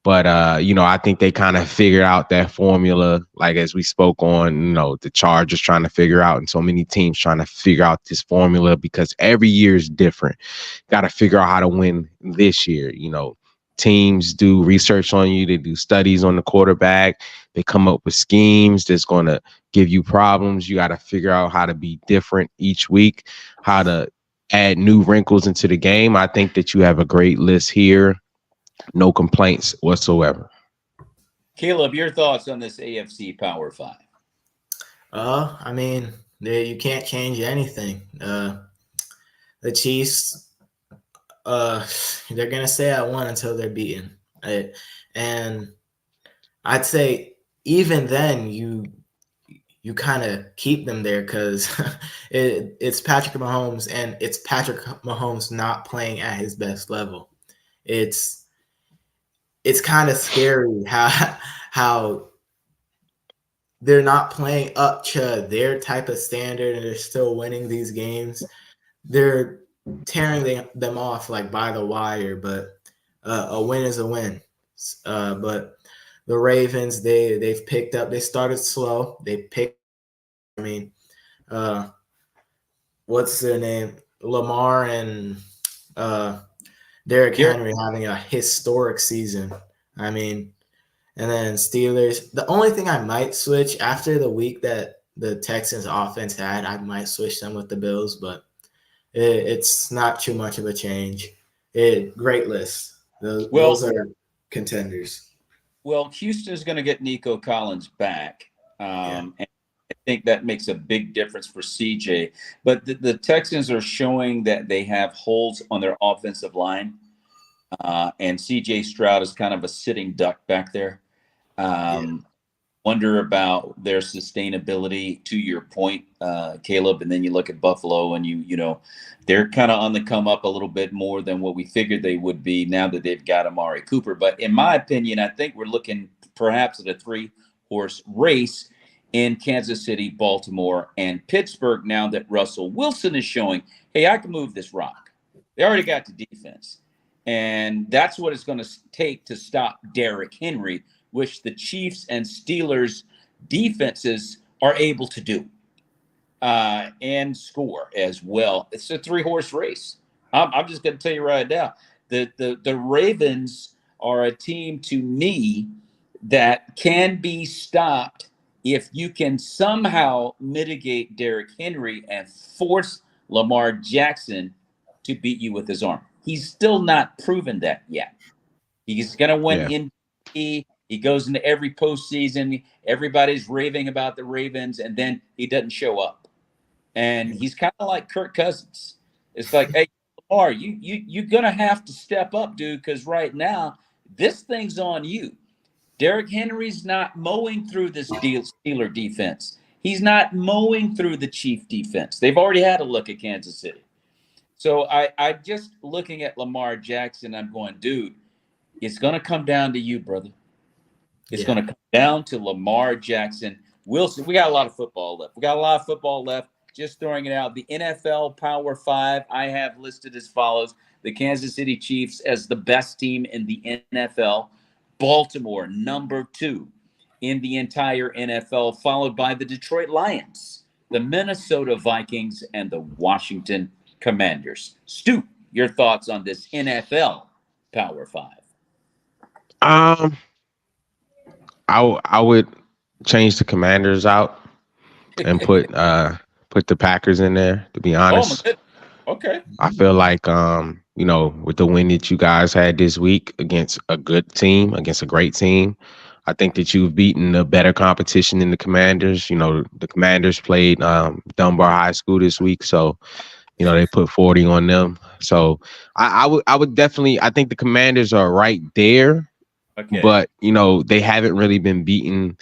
But I think they kind of figured out that formula, like as we spoke on, the Chargers trying to figure out, and so many teams trying to figure out this formula because every year is different. Got to figure out how to win this year. Teams do research on you, they do studies on the quarterback, they come up with schemes that's going to give you problems. You got to figure out how to be different each week, how to add new wrinkles into the game. I think that you have a great list here. No complaints whatsoever. Caleb, your thoughts on this AFC Power Five? I mean, you can't change anything. The Chiefs, they're gonna stay at one until they're beaten. And I'd say even then, you kind of keep them there because it's Patrick Mahomes, and it's Patrick Mahomes not playing at his best level. It's kind of scary how they're not playing up to their type of standard and they're still winning these games. They're tearing them off like by the wire, but a win is a win. But the Ravens, they've picked up. They started slow. They picked. I mean, uh, what's their name? Lamar and Derrick Henry having a historic season. I mean, and then Steelers. The only thing I might switch after the week that the Texans offense had, I might switch them with the Bills, but it's not too much of a change. Great list. Those are contenders. Well, Houston's going to get Nico Collins back. Yeah. And I think that makes a big difference for CJ. But the Texans are showing that they have holes on their offensive line. And CJ Stroud is kind of a sitting duck back there. Wonder about their sustainability, to your point, Caleb. And then you look at Buffalo and they're kind of on the come up a little bit more than what we figured they would be now that they've got Amari Cooper. But in my opinion, I think we're looking perhaps at a 3-horse race in Kansas City, Baltimore, and Pittsburgh now that Russell Wilson is showing, hey, I can move this rock. They already got the defense. And that's what it's going to take to stop Derrick Henry, which the Chiefs and Steelers defenses are able to do and score as well. It's a 3-horse race. I'm just going to tell you right now, the Ravens are a team to me that can be stopped if you can somehow mitigate Derrick Henry and force Lamar Jackson to beat you with his arm. He's still not proven that yet. He's going to win MVP. He goes into every postseason. Everybody's raving about the Ravens, and then he doesn't show up. And he's kind of like Kirk Cousins. It's like, hey, Lamar, you're gonna have to step up, dude, because right now this thing's on you. Derrick Henry's not mowing through this Steeler defense. He's not mowing through the Chief defense. They've already had a look at Kansas City. So I just looking at Lamar Jackson, I'm going, dude, it's going to come down to you, brother. It's Yeah. going to come down to Lamar Jackson. Wilson, we got a lot of football left. We got a lot of football left. Just throwing it out. The NFL Power Five I have listed as follows: the Kansas City Chiefs as the best team in the NFL, Baltimore number 2 in the entire NFL, followed by the Detroit Lions, the Minnesota Vikings, and the Washington Commanders. Stu, your thoughts on this NFL Power Five? Um, I would change the Commanders out and put the Packers in there. To be Oh my honest, goodness. Okay. I feel like with the win that you guys had this week against a good team, against a great team, I think that you've beaten a better competition than the Commanders. The Commanders played Dunbar High School this week, so they put 40 on them. So I would definitely, I think the Commanders are right there, Okay. but they haven't really been beaten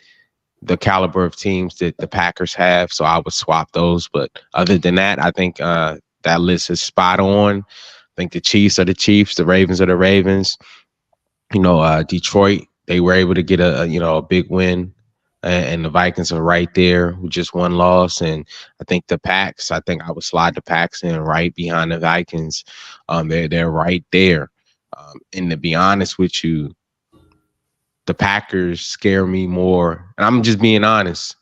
the caliber of teams that the Packers have. So I would swap those. But other than that, I think that list is spot on. I think the Chiefs are the Chiefs, the Ravens are the Ravens. Detroit, they were able to get a big win, and the Vikings are right there with just one loss. And I think I think I would slide the Packs in right behind the Vikings. They're right there. And to be honest with you, the Packers scare me more. And I'm just being honest.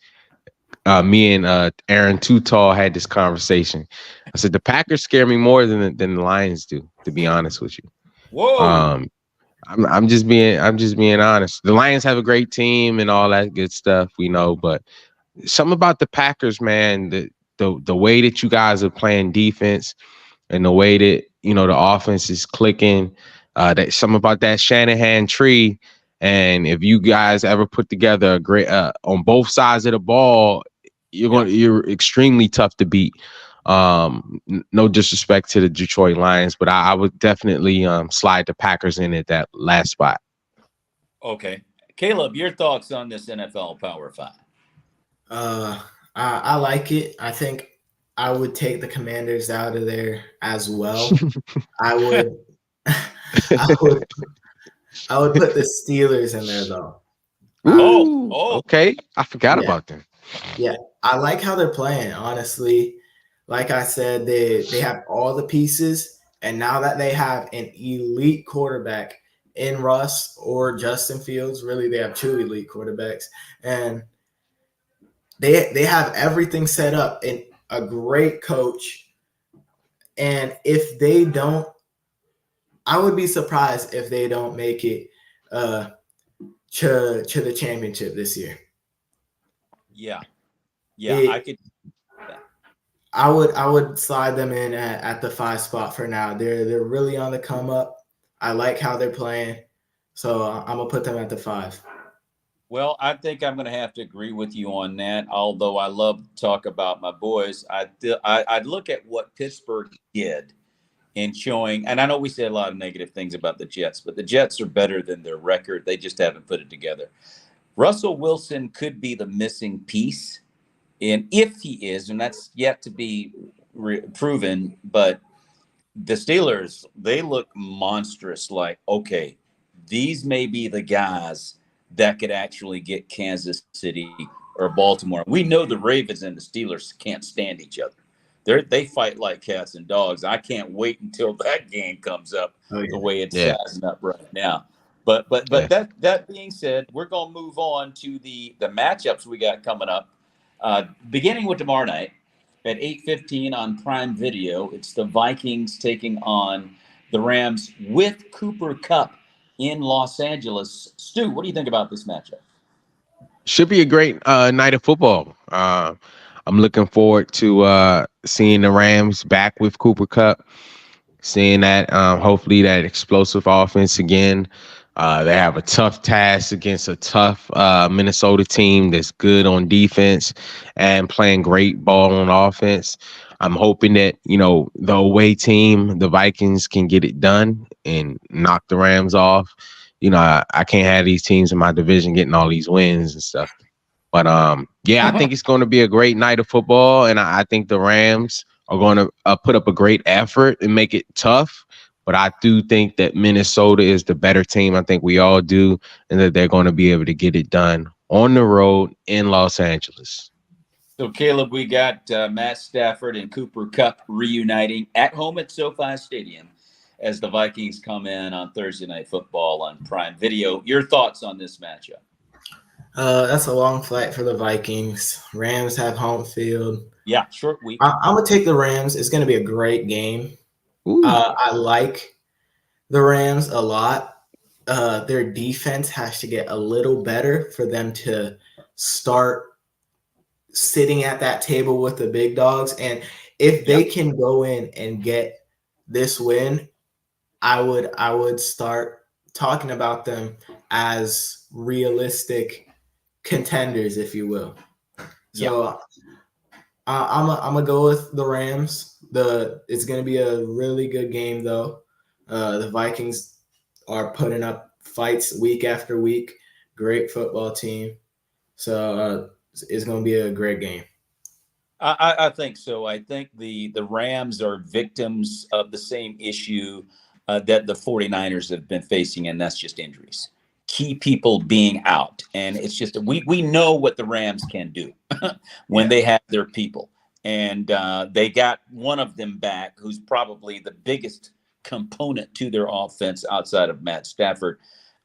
Me and Aaron Too Tall had this conversation. I said the Packers scare me more than the Lions do, to be honest with you. Whoa. I'm just being honest. The Lions have a great team and all that good stuff, we know, but something about the Packers, man, the way that you guys are playing defense and the way that the offense is clicking, that something about that Shanahan tree. And if you guys ever put together a great on both sides of the ball, you're extremely tough to beat. No disrespect to the Detroit Lions, but I would definitely slide the Packers in at that last spot. Okay. Caleb, your thoughts on this NFL Power Five? I like it. I think I would take the Commanders out of there as well. I would I would put the Steelers in there though. Okay. I forgot about them. Yeah, I like how they're playing, honestly. Like I said, they have all the pieces, and now that they have an elite quarterback in Russ or Justin Fields, really they have 2 elite quarterbacks, and they have everything set up and a great coach. And if they don't, I would be surprised if they don't make it to the championship this year. Yeah, I could. I would slide them in at the 5 spot for now. They're really on the come up. I like how they're playing, so I'm gonna put them at the 5. Well, I think I'm going to have to agree with you on that. Although I love to talk about my boys, I'd look at what Pittsburgh did in showing, and I know we say a lot of negative things about the Jets, but the Jets are better than their record. They just haven't put it together. Russell Wilson could be the missing piece, and if he is, and that's yet to be proven, but the Steelers, they look monstrous. Like, okay, these may be the guys that could actually get Kansas City or Baltimore. We know the Ravens and the Steelers can't stand each other. They fight like cats and dogs. I can't wait until that game comes up the way it's sizing up right now. But that being said, we're going to move on to the matchups we got coming up. Beginning with tomorrow night at 8:15 on Prime Video, it's the Vikings taking on the Rams with Cooper Kupp in Los Angeles. Stu, what do you think about this matchup? Should be a great night of football. I'm looking forward to seeing the Rams back with Cooper Kupp, seeing that hopefully that explosive offense again. They have a tough task against a tough Minnesota team that's good on defense and playing great ball on offense. I'm hoping that, the away team, the Vikings, can get it done and knock the Rams off. I can't have these teams in my division getting all these wins and stuff. But yeah, I think it's going to be a great night of football, and I think the Rams are going to put up a great effort and make it tough. But I do think that Minnesota is the better team. I think we all do, and that they're going to be able to get it done on the road in Los Angeles. So, Caleb, we got Matt Stafford and Cooper Kupp reuniting at home at SoFi Stadium as the Vikings come in on Thursday Night Football on Prime Video. Your thoughts on this matchup? That's a long flight for the Vikings. Rams have home field. Yeah, short week. I'm going to take the Rams. It's going to be a great game. I like the Rams a lot. Their defense has to get a little better for them to start sitting at that table with the big dogs. And if they can go in and get this win, I would start talking about them as realistic contenders, if you will. So I'm gonna go with the Rams. It's gonna be a really good game though. The Vikings are putting up fights week after week. Great football team. So it's gonna be a great game. I think so. I think the Rams are victims of the same issue that the 49ers have been facing, and that's just injuries. Key people being out. And it's just we know what the Rams can do when they have their people. And they got one of them back who's probably the biggest component to their offense outside of Matt Stafford.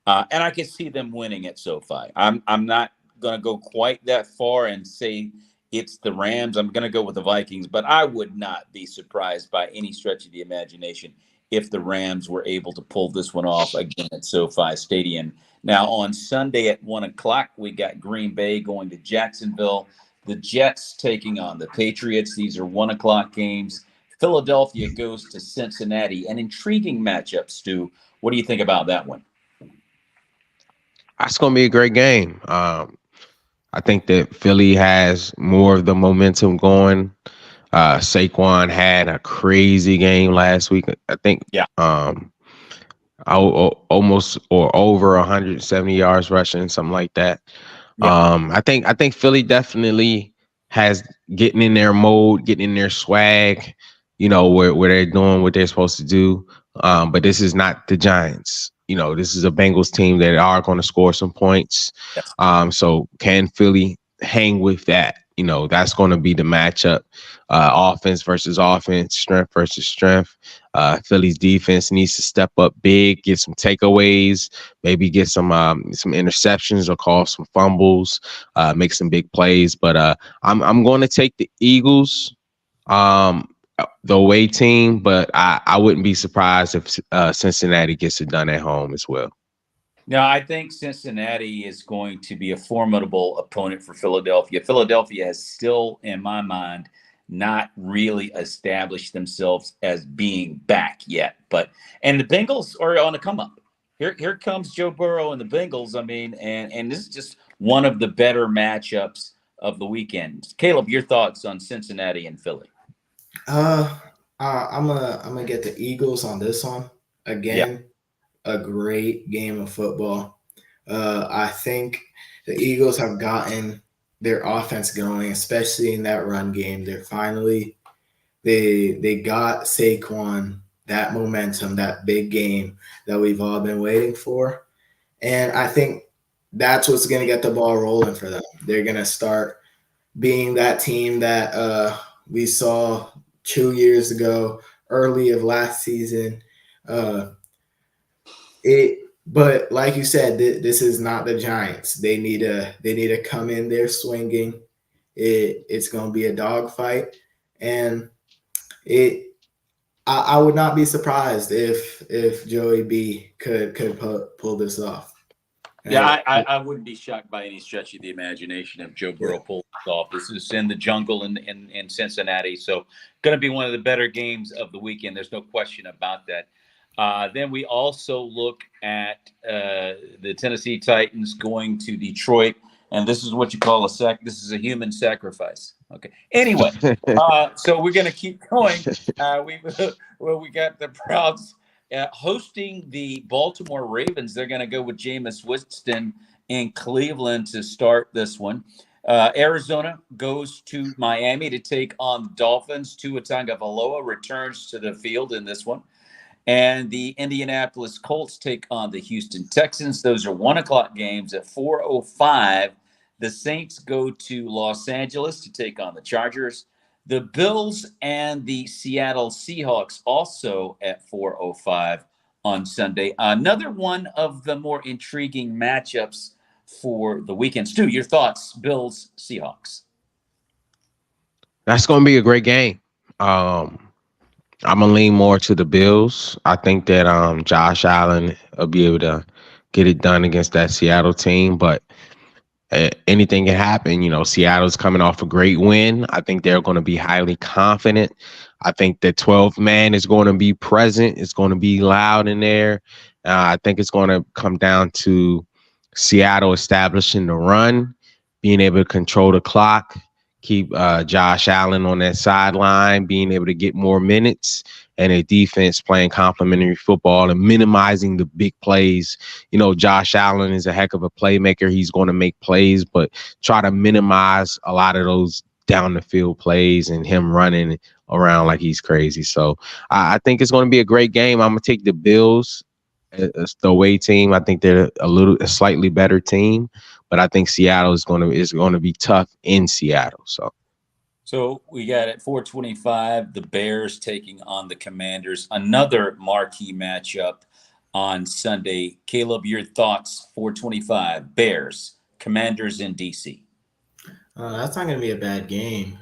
And I can see them winning at SoFi. I'm not going to go quite that far and say it's the Rams. I'm going to go with the Vikings, but I would not be surprised by any stretch of the imagination if the Rams were able to pull this one off again at SoFi Stadium. Now, on Sunday at 1 o'clock, we got Green Bay going to Jacksonville. The Jets taking on the Patriots. These are 1 o'clock games. Philadelphia goes to Cincinnati. An intriguing matchup, Stu. What do you think about that one? That's going to be a great game. I think that Philly has more of the momentum going. Saquon had a crazy game last week. I think almost or over 170 yards rushing, something like that. I think Philly definitely has getting in their mode, getting in their swag, where they're doing what they're supposed to do. But this is not the Giants. This is a Bengals team that are going to score some points. So can Philly hang with that? That's going to be the matchup. Offense versus offense, strength versus strength. Philly's defense needs to step up big, get some takeaways, maybe get some interceptions or call some fumbles, make some big plays. But I'm going to take the Eagles, the away team, but I wouldn't be surprised if Cincinnati gets it done at home as well. Now, I think Cincinnati is going to be a formidable opponent for Philadelphia. Philadelphia has still, in my mind, not really established themselves as being back yet. And the Bengals are on the come up. Here comes Joe Burrow and the Bengals. I mean, and this is just one of the better matchups of the weekend. Caleb, your thoughts on Cincinnati and Philly? I'm gonna get the Eagles on this one again. A great game of football. I think the Eagles have gotten their offense going, especially in that run game. They're finally they got Saquon that momentum, that big game that we've all been waiting for, and I think that's what's going to get the ball rolling for them. They're going to start being that team that we saw 2 years ago, early of last season. But like you said, this is not the Giants. They need to come in there swinging. It's going to be a dogfight, and I would not be surprised if Joey B could pull this off. Yeah, I wouldn't be shocked by any stretch of the imagination if Joe Burrow pulled this off. This is in the jungle in Cincinnati, so going to be one of the better games of the weekend. There's no question about that. Then we also look at the Tennessee Titans going to Detroit, and this is what you call this is a human sacrifice. Okay. Anyway, so we're going to keep going. We we got the Browns hosting the Baltimore Ravens. They're going to go with Jameis Winston in Cleveland to start this one. Arizona goes to Miami to take on the Dolphins. Tua Tagovailoa returns to the field in this one. And the Indianapolis Colts take on the Houston Texans. Those are 1 o'clock games at 4:05. The Saints go to Los Angeles to take on the Chargers. The Bills and the Seattle Seahawks also at 4:05 on Sunday. Another one of the more intriguing matchups for the weekend. Stu, your thoughts, Bills, Seahawks? That's going to be a great game. I'm gonna lean more to the Bills. I think that Josh Allen will be able to get it done against that Seattle team, but anything can happen. Seattle's coming off a great win. I think they're going to be highly confident. I think the 12th man is going to be present. It's going to be loud in there. I think it's going to come down to Seattle establishing the run, being able to control the clock, keep Josh Allen on that sideline, being able to get more minutes, and a defense playing complementary football and minimizing the big plays. Josh Allen is a heck of a playmaker. He's going to make plays, but try to minimize a lot of those down the field plays and him running around like he's crazy. So I think it's going to be a great game. I'm going to take the Bills as the away team. I think they're a slightly better team, but I think Seattle is going to be tough in Seattle. So we got at 4:25 the Bears taking on the Commanders. Another marquee matchup on Sunday. Caleb, your thoughts? 4:25 Bears, Commanders in DC. That's not going to be a bad game.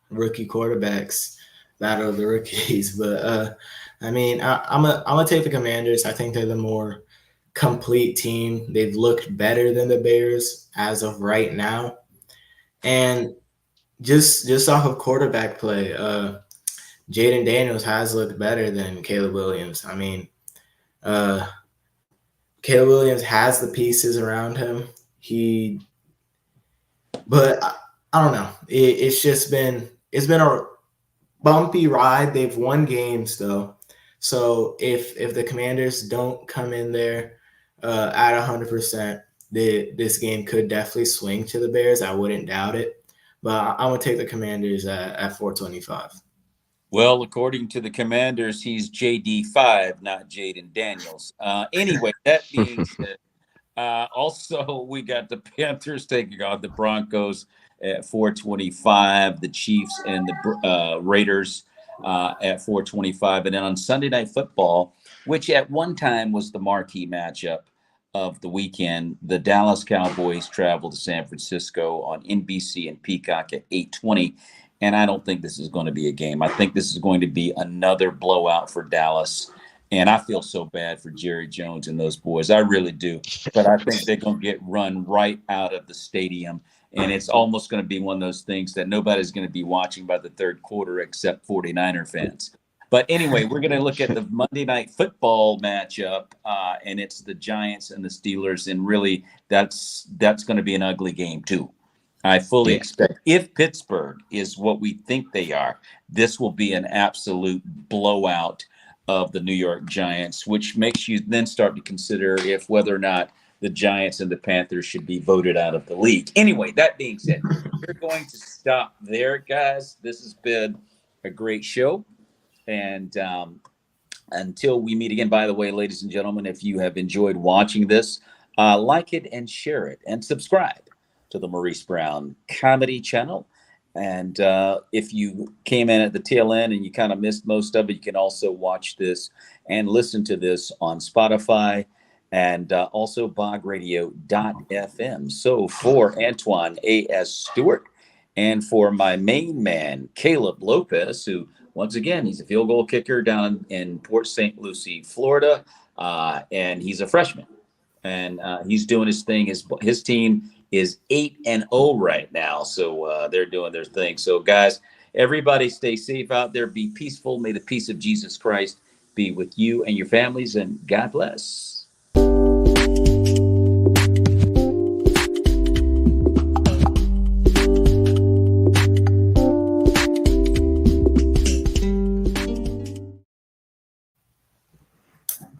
Rookie quarterbacks, battle of the rookies. But I'm gonna take the Commanders. I think they're the more complete team. They've looked better than the Bears as of right now, and just off of quarterback play, Jaden Daniels has looked better than Caleb Williams. Caleb Williams has the pieces around him. But I don't know. It's been a bumpy ride. They've won games though, so if the Commanders don't come in there at 100%, this game could definitely swing to the Bears. I wouldn't doubt it, but I'm gonna take the Commanders at 425. Well, according to the Commanders, he's JD5, not Jaden Daniels. Anyway, that being said, also we got the Panthers taking on the Broncos at 4:25, the Chiefs and the Raiders at 4:25, and then on Sunday Night Football, which at one time was the marquee matchup of the weekend, the Dallas Cowboys travel to San Francisco on NBC and Peacock at 8:20. And I don't think this is going to be a game. I think this is going to be another blowout for Dallas. And I feel so bad for Jerry Jones and those boys. I really do. But I think they're going to get run right out of the stadium. And it's almost going to be one of those things that nobody's going to be watching by the third quarter except 49er fans. But anyway, we're going to look at the Monday Night Football matchup, and it's the Giants and the Steelers. And really, that's going to be an ugly game, too. I fully expect if Pittsburgh is what we think they are, this will be an absolute blowout of the New York Giants, which makes you then start to consider if whether or not the Giants and the Panthers should be voted out of the league. Anyway, that being said, we're going to stop there, guys. This has been a great show. And until we meet again, by the way, ladies and gentlemen, if you have enjoyed watching this, like it and share it and subscribe to the Maurice Brown Comedy Channel. And if you came in at the tail end and you kind of missed most of it, you can also watch this and listen to this on Spotify and also bogradio.fm. So for Antoine A.S. Stewart and for my main man, Caleb Lopez, who, once again, he's a field goal kicker down in Port St. Lucie, Florida, and he's a freshman. And he's doing his thing. His team is 8-0 right now. So they're doing their thing. So guys, everybody stay safe out there. Be peaceful. May the peace of Jesus Christ be with you and your families, and God bless.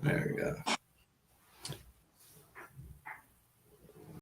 There we go.